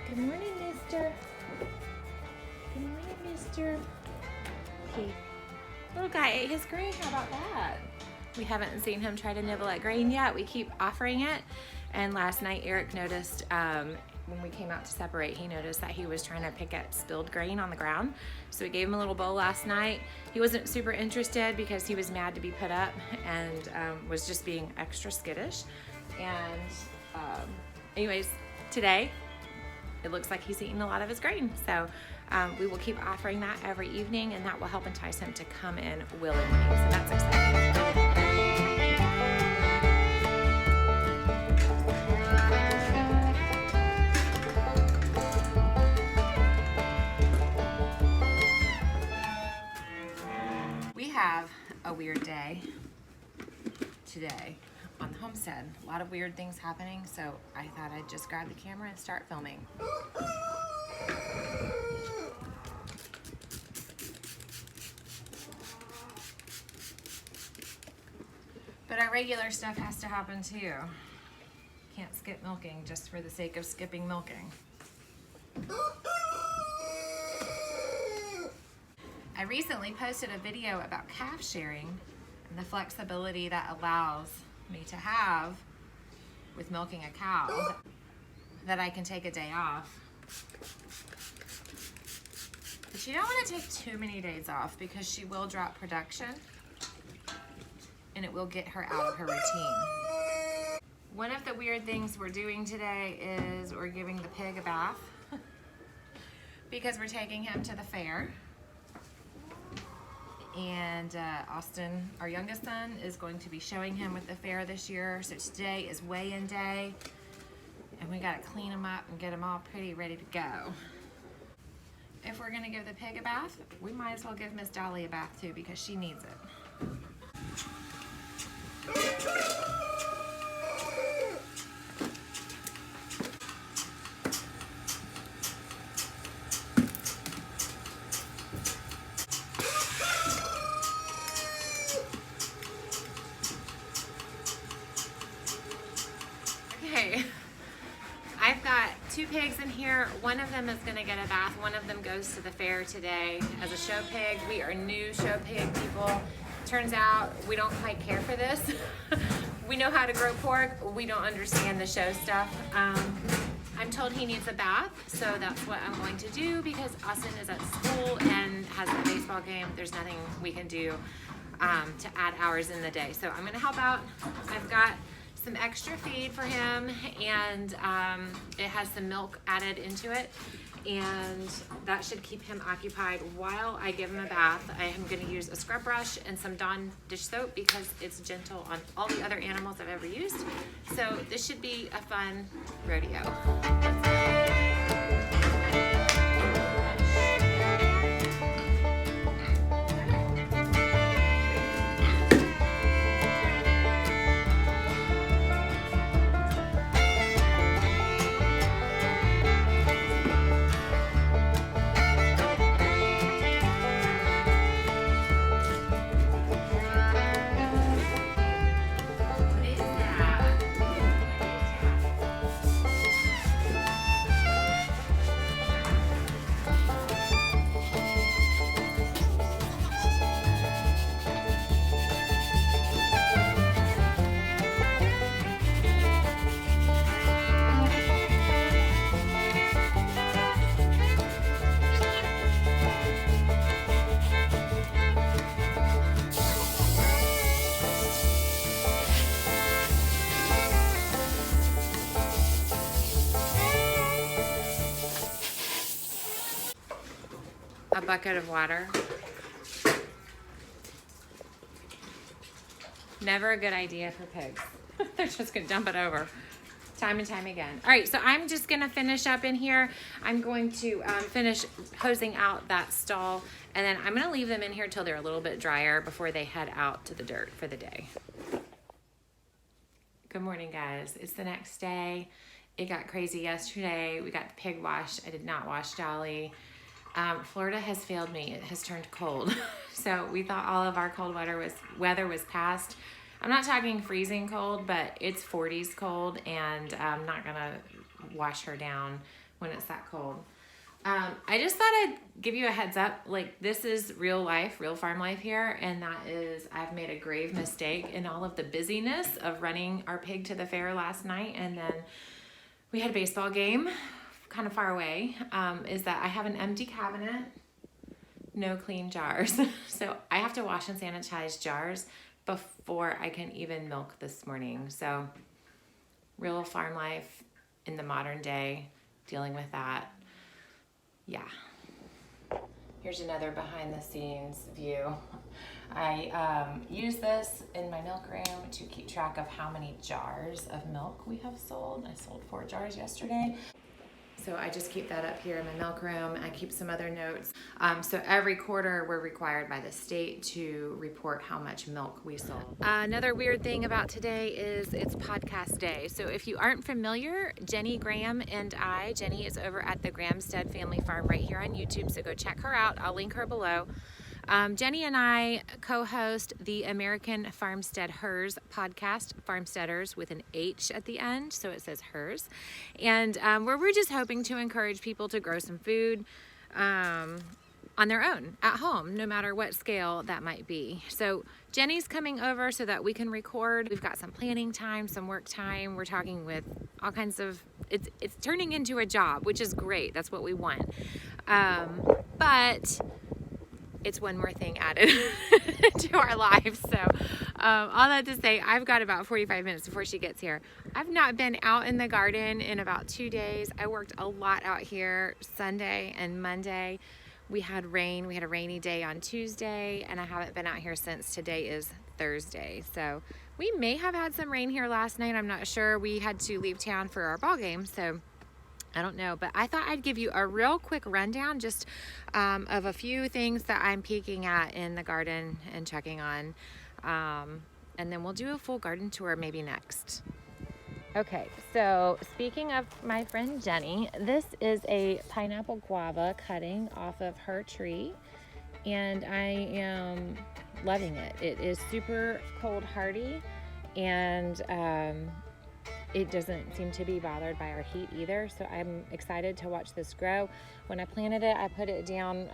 Good morning, mister. Good morning, mister. Okay. Little guy ate his grain. How about that? We haven't seen him try to nibble at grain yet. We keep offering it. And last night, Eric noticed when we came out to separate, he noticed that he was trying to pick at spilled grain on the ground. So we gave him a little bowl last night. He wasn't super interested because he was mad to be put up and was just being extra skittish. And anyways, today, it looks like he's eating a lot of his grain. So we will keep offering that every evening, and that will help entice him to come in willingly. So that's exciting. We have a weird day today on the homestead. A lot of weird things happening, so I thought I'd just grab the camera and start filming. But our regular stuff has to happen too. Can't skip milking just for the sake of skipping milking. I recently posted a video about calf sharing and the flexibility that allows me to have with milking a cow, that I can take a day off. But you don't want to take too many days off because she will drop production and it will get her out of her routine. One of the weird things we're doing today is we're giving the pig a bath because we're taking him to the fair. And Austin, our youngest son, is going to be showing him with the fair this year. So today is weigh-in day, and we gotta clean him up and get him all pretty ready to go. If we're gonna give the pig a bath, we might as well give Miss Dolly a bath too because she needs it. Okay, I've got two pigs in here. One of them is gonna get a bath. One of them goes to the fair today as a show pig. We are new show pig people. Turns out we don't quite care for this. We know how to grow pork. We don't understand the show stuff. I'm told he needs a bath, so that's what I'm going to do because Austin is at school and has a baseball game. There's nothing we can do to add hours in the day. So I'm gonna help out. I've got some extra feed for him, and it has some milk added into it, and that should keep him occupied while I give him a bath. I am going to use a scrub brush and some Dawn dish soap because it's gentle on all the other animals I've ever used. So this should be a fun rodeo. A bucket of water. Never a good idea for pigs. They're just gonna dump it over time and time again. All right, so I'm just gonna finish up in here. I'm going to finish hosing out that stall, and then I'm gonna leave them in here till they're a little bit drier before they head out to the dirt for the day. Good morning, guys. It's the next day. It got crazy yesterday. We got the pig washed. I did not wash Dolly. Florida has failed me. It has turned cold. So we thought all of our cold weather was past. I'm not talking freezing cold, but it's 40s cold, and I'm not gonna wash her down when it's that cold. I just thought I'd give you a heads up. Like, this is real life, real farm life here. And that is, I've made a grave mistake in all of the busyness of running our pig to the fair last night. And then we had a baseball game kind of far away, is that I have an empty cabinet, no clean jars. So I have to wash and sanitize jars before I can even milk this morning. So real farm life in the modern day, dealing with that. Yeah. Here's another behind the scenes view. I use this in my milk room to keep track of how many jars of milk we have sold. I sold 4 jars yesterday. So I just keep that up here in my milk room. I keep some other notes. So every quarter we're required by the state to report how much milk we sold. Another weird thing about today is it's podcast day. So if you aren't familiar, Jenny Graham and Jenny is over at the Homestead Family Farm right here on YouTube. So go check her out. I'll link her below. Jenny and I co-host the American Farmstead Hers podcast, Farmsteaders with an H at the end, so it says Hers, and where we're just hoping to encourage people to grow some food on their own at home, no matter what scale that might be. So Jenny's coming over so that we can record. We've got some planning time, some work time. We're talking with all kinds of, it's turning into a job, which is great. That's what we want. But it's one more thing added to our lives. So all that to say, I've got about 45 minutes before she gets here. I've not been out in the garden in about 2 days. I worked a lot out here Sunday and Monday. We had rain. We had a rainy day on Tuesday, and I haven't been out here since today is Thursday. So we may have had some rain here last night. I'm not sure. We had to leave town for our ball game, so I don't know, but I thought I'd give you a real quick rundown just of a few things that I'm peeking at in the garden and checking on. And then we'll do a full garden tour maybe next. Okay, so speaking of my friend Jenny, this is a pineapple guava cutting off of her tree, and I am loving it. It is super cold hardy, and it doesn't seem to be bothered by our heat either, so I'm excited to watch this grow. When I planted it, I put it down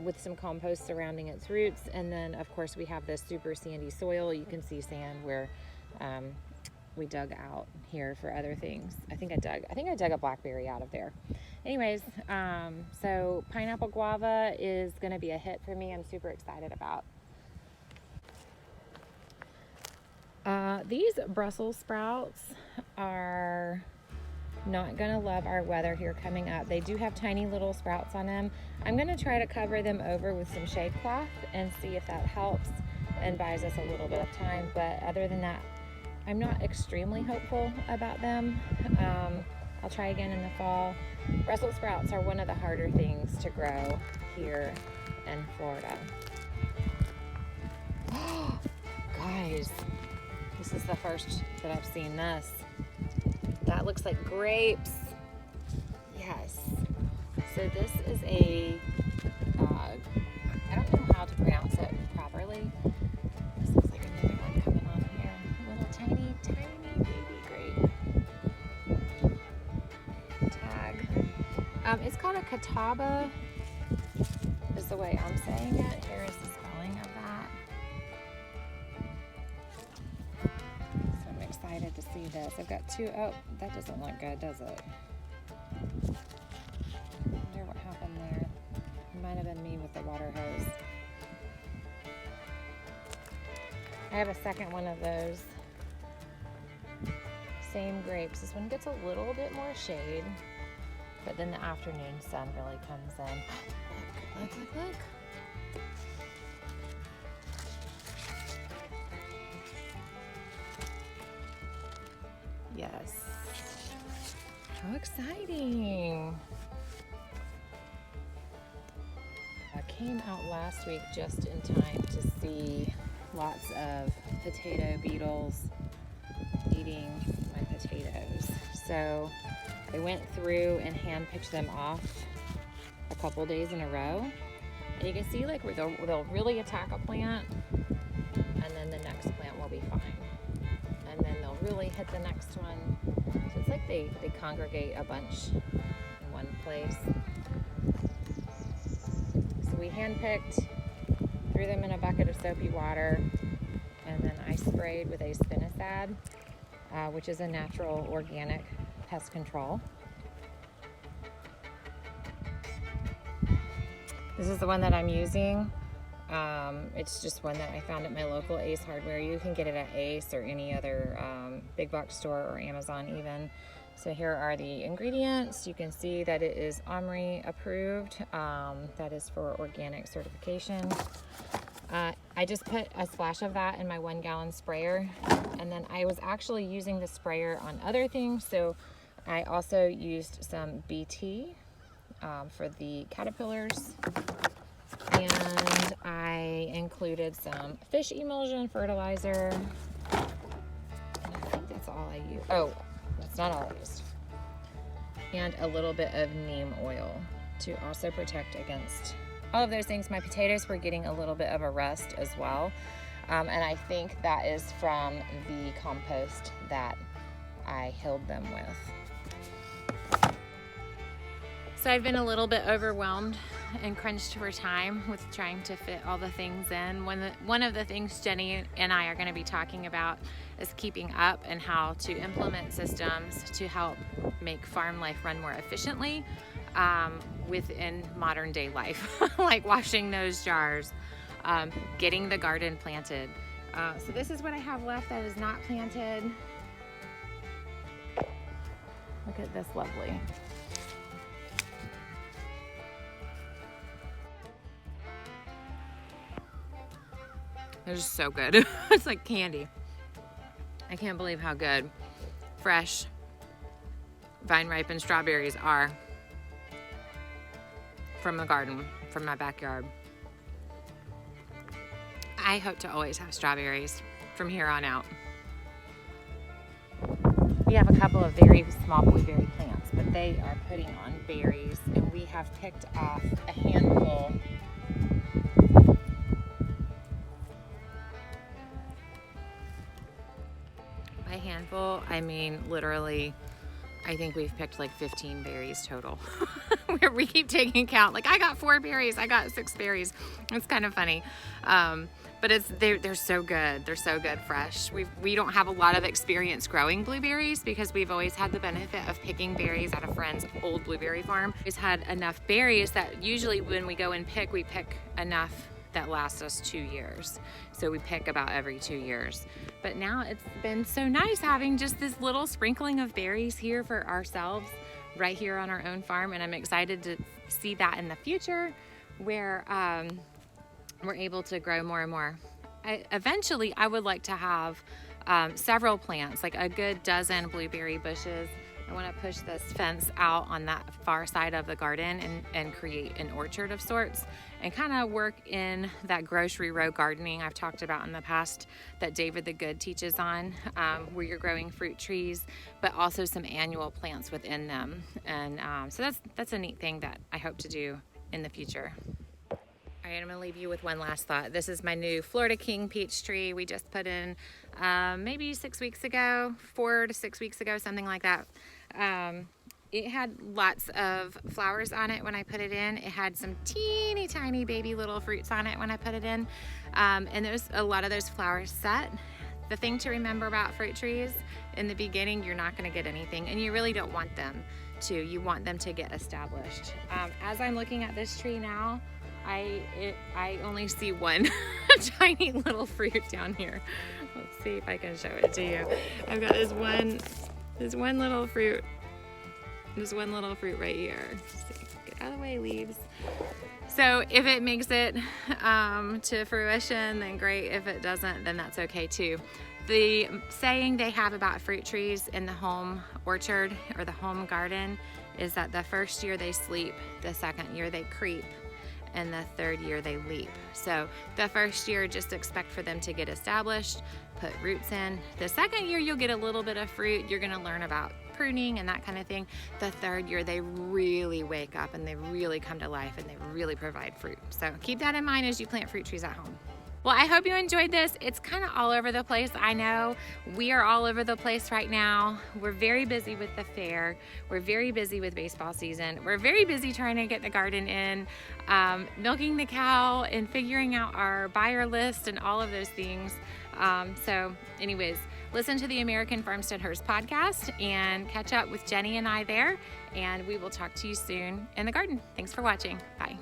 with some compost surrounding its roots, and then of course we have this super sandy soil. You can see sand where we dug out here for other things. I think I dug a blackberry out of there. Anyways, so pineapple guava is gonna be a hit for me. I'm super excited about. These Brussels sprouts are not gonna love our weather here coming up. They do have tiny little sprouts on them. I'm gonna try to cover them over with some shade cloth and see if that helps and buys us a little bit of time. But other than that, I'm not extremely hopeful about them. I'll try again in the fall. Brussels sprouts are one of the harder things to grow here in Florida. Guys, this is the first that I've seen this. That looks like grapes. Yes. So this is a, I don't know how to pronounce it properly. This looks like another one coming on here. A little tiny, tiny baby grape. Tag. It's called a catawba, is the way I'm saying it. Here is the spelling of that. So I'm excited to see this. I've got two. Oh, that doesn't look good, does it? I wonder what happened there. It might have been me with the water hose. I have a second one of those. Same grapes. This one gets a little bit more shade, but then the afternoon sun really comes in. Look, look, look. Yes. How exciting. I came out last week just in time to see lots of potato beetles eating my potatoes. So I went through and hand picked them off a couple days in a row. And you can see like where they'll really attack a plant, and then the next plant will be fine. And then they'll really hit the next one. So It's like they congregate a bunch in one place. So we handpicked, threw them in a bucket of soapy water, and then I sprayed with a spinosad, which is a natural organic pest control. This is the one that I'm using. It's just one that I found at my local Ace Hardware. You can get it at Ace or any other big box store or Amazon even. So here are the ingredients. You can see that it is OMRI approved. That is for organic certification. I just put a splash of that in my 1 gallon sprayer, and then I was actually using the sprayer on other things. So I also used some BT for the caterpillars, and I included some fish emulsion fertilizer, and I think that's all I used. Oh, that's not all I used. And a little bit of neem oil to also protect against all of those things. My potatoes were getting a little bit of a rust as well, and I think that is from the compost that I hilled them with. So I've been a little bit overwhelmed and crunched for time with trying to fit all the things in. One of the things Jenny and I are going to be talking about is keeping up and how to implement systems to help make farm life run more efficiently within modern day life, like washing those jars, getting the garden planted. So this is what I have left that is not planted. Look at this lovely. They're just so good. It's like candy. I can't believe how good fresh vine ripened strawberries are from the garden, from my backyard. I hope to always have strawberries from here on out. We have a couple of very small blueberry plants, but they are putting on berries, and we have picked off a handful. By handful, I mean literally, I think we've picked like 15 berries total. We keep taking count. Like, I got 4 berries, I got 6 berries. It's kind of funny. But they're so good. They're so good fresh. We don't have a lot of experience growing blueberries because we've always had the benefit of picking berries at a friend's old blueberry farm. We've had enough berries that usually when we go and pick, we pick enough that lasts us 2 years. So we pick about every 2 years. But now it's been so nice having just this little sprinkling of berries here for ourselves right here on our own farm. And I'm excited to see that in the future where we're able to grow more and more. Eventually, I would like to have several plants, like a good dozen blueberry bushes. I want to push this fence out on that far side of the garden and create an orchard of sorts and kind of work in that grocery row gardening I've talked about in the past that David the Good teaches on, where you're growing fruit trees, but also some annual plants within them. And so that's a neat thing that I hope to do in the future. All right, I'm gonna leave you with one last thought. This is my new Florida King peach tree we just put in maybe 6 weeks ago, 4 to 6 weeks ago, something like that. It had lots of flowers on it when I put it in. It had some teeny tiny baby little fruits on it when I put it in. And there's a lot of those flowers set. The thing to remember about fruit trees, in the beginning, you're not gonna get anything, and you really don't want them to. You want them to get established. As I'm looking at this tree now, I only see one tiny little fruit down here. Let's see if I can show it to you. I've got this one little fruit. There's one little fruit right here. Let's see, get out of the way, leaves. So if it makes it to fruition, then great. If it doesn't, then that's okay too. The saying they have about fruit trees in the home orchard or the home garden is that the first year they sleep, the second year they creep, and the third year they leap. So the first year, just expect for them to get established, put roots in. The second year, you'll get a little bit of fruit. You're gonna learn about pruning and that kind of thing. The third year, they really wake up and they really come to life and they really provide fruit. So keep that in mind as you plant fruit trees at home. Well, I hope you enjoyed this. It's kind of all over the place. I know we are all over the place right now. We're very busy with the fair. We're very busy with baseball season. We're very busy trying to get the garden in, milking the cow and figuring out our buyer list and all of those things. So anyways, listen to the American Farmstead podcast and catch up with Jenny and I there. And we will talk to you soon in the garden. Thanks for watching. Bye.